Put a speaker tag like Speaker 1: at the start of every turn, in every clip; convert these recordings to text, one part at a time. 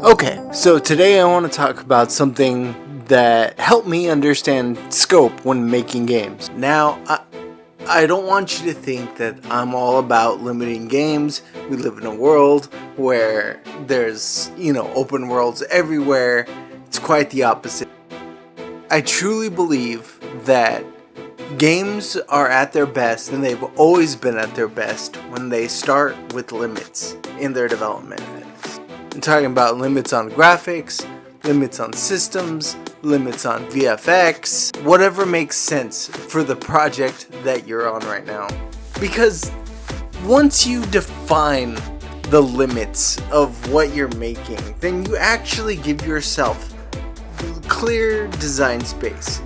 Speaker 1: Okay, so today I want to talk about something that helped me understand scope when making games. Now, I don't want you to think that I'm all about limiting games. We live in a world where there's, open worlds everywhere. It's quite the opposite. I truly believe that games are at their best, and they've always been at their best, when they start with limits in their development. I'm talking about limits on graphics, limits on systems, limits on VFX, whatever makes sense for the project that you're on right now. Because once you define the limits of what you're making, then you actually give yourself clear design space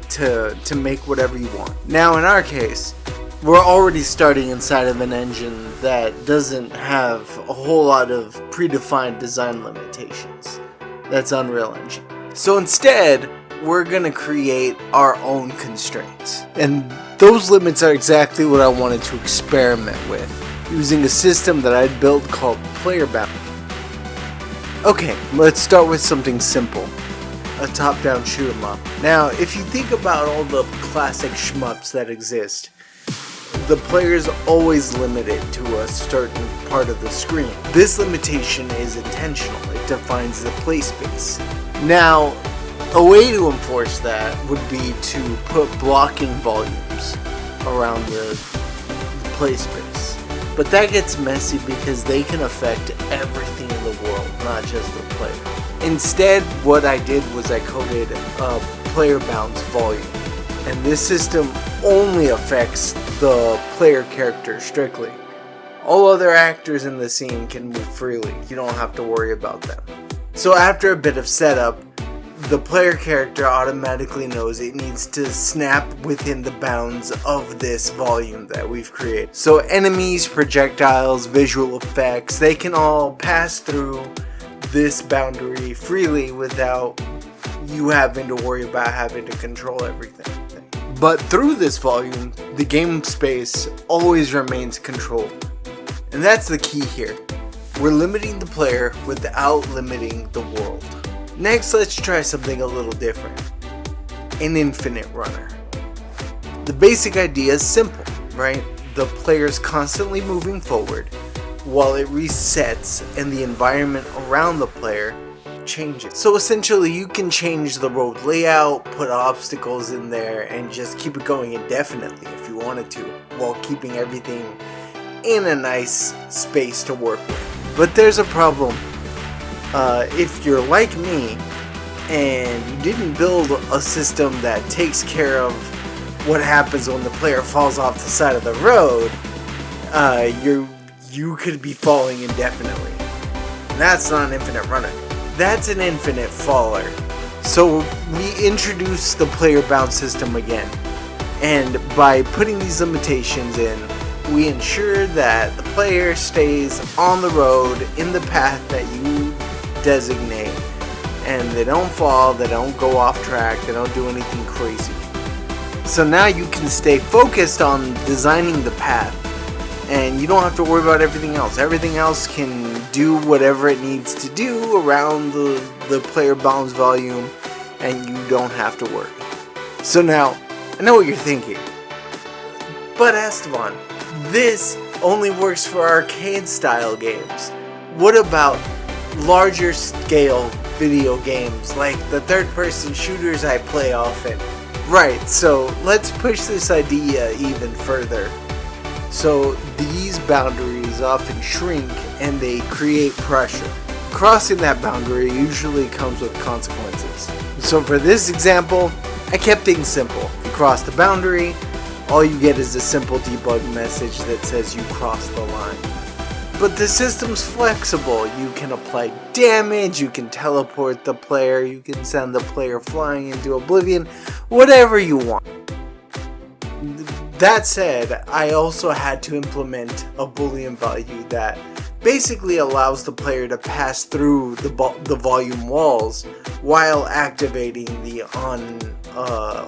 Speaker 1: to make whatever you want. Now in our case, we're already starting inside of an engine that doesn't have a whole lot of predefined design limitations. That's Unreal Engine. So instead, we're going to create our own constraints. And those limits are exactly what I wanted to experiment with, using a system that I'd built called Player Bound. Okay, let's start with something simple. A top-down shoot 'em up. Now, if you think about all the classic shmups that exist, the player is always limited to a certain part of the screen. This limitation is intentional. It defines the play space. Now, a way to enforce that would be to put blocking volumes around the play space. But that gets messy because they can affect everything in the world, not just the player. Instead, what I did was I coded a player bounds volume. And this system only affects the player character strictly. All other actors in the scene can move freely. You don't have to worry about them. So after a bit of setup, the player character automatically knows it needs to snap within the bounds of this volume that we've created. So enemies, projectiles, visual effects, they can all pass through this boundary freely without you having to worry about having to control everything. But through this volume, the game space always remains controlled. And that's the key here. We're limiting the player without limiting the world. Next, let's try something a little different. An infinite runner. The basic idea is simple, right? The player's constantly moving forward while it resets and the environment around the player changes. So essentially you can change the road layout, put obstacles in there, and just keep it going indefinitely if you wanted to, while keeping everything in a nice space to work with. But there's a problem. If you're like me and you didn't build a system that takes care of what happens when the player falls off the side of the road, you could be falling indefinitely. And that's not an infinite runner. That's an infinite faller. So we introduce the player bound system again. And by putting these limitations in, we ensure that the player stays on the road in the path that you designate. And they don't fall, they don't go off track, they don't do anything crazy. So now you can stay focused on designing the path. And you don't have to worry about everything else. Everything else can do whatever it needs to do around the player bounds volume, and you don't have to worry. So now, I know what you're thinking. But Esteban, this only works for arcade style games. What about larger scale video games like the third person shooters I play often? Right, so let's push this idea even further. So these boundaries often shrink and they create pressure. Crossing that boundary usually comes with consequences. So for this example, I kept things simple. You cross the boundary, all you get is a simple debug message that says you crossed the line. But the system's flexible. You can apply damage, you can teleport the player, you can send the player flying into oblivion, whatever you want. That said, I also had to implement a Boolean value that basically allows the player to pass through the volume walls while activating the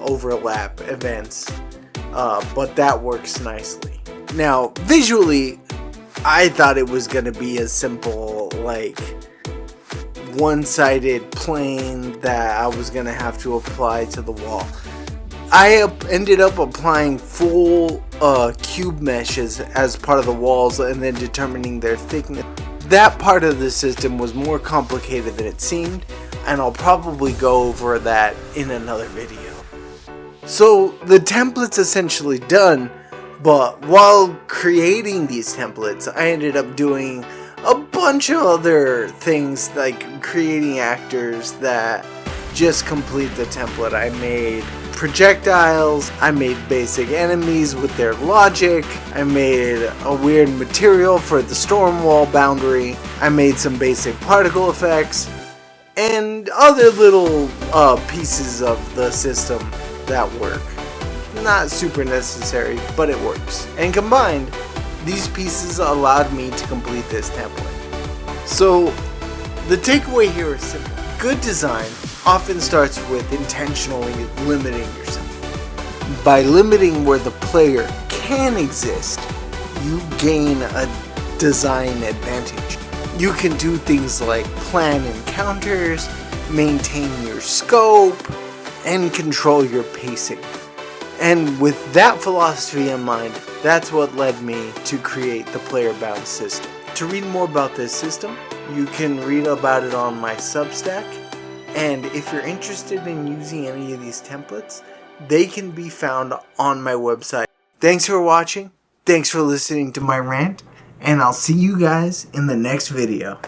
Speaker 1: overlap events. But that works nicely. Now, visually, I thought it was going to be as simple like one-sided plane that I was going to have to apply to the wall. I ended up applying full cube meshes as part of the walls and then determining their thickness. That part of the system was more complicated than it seemed, and I'll probably go over that in another video. So the template's essentially done, but while creating these templates, I ended up doing a bunch of other things like creating actors that just complete the template. I made projectiles, I made basic enemies with their logic, I made a weird material for the storm wall boundary, I made some basic particle effects, and other little pieces of the system that work. Not super necessary, but it works. And combined, these pieces allowed me to complete this template. So, the takeaway here is simple. Good design often starts with intentionally limiting yourself. By limiting where the player can exist, you gain a design advantage. You can do things like plan encounters, maintain your scope, and control your pacing. And with that philosophy in mind, that's what led me to create the player-bound system. To read more about this system, you can read about it on my Substack. And if you're interested in using any of these templates, they can be found on my website. Thanks for watching. Thanks for listening to my rant. And I'll see you guys in the next video.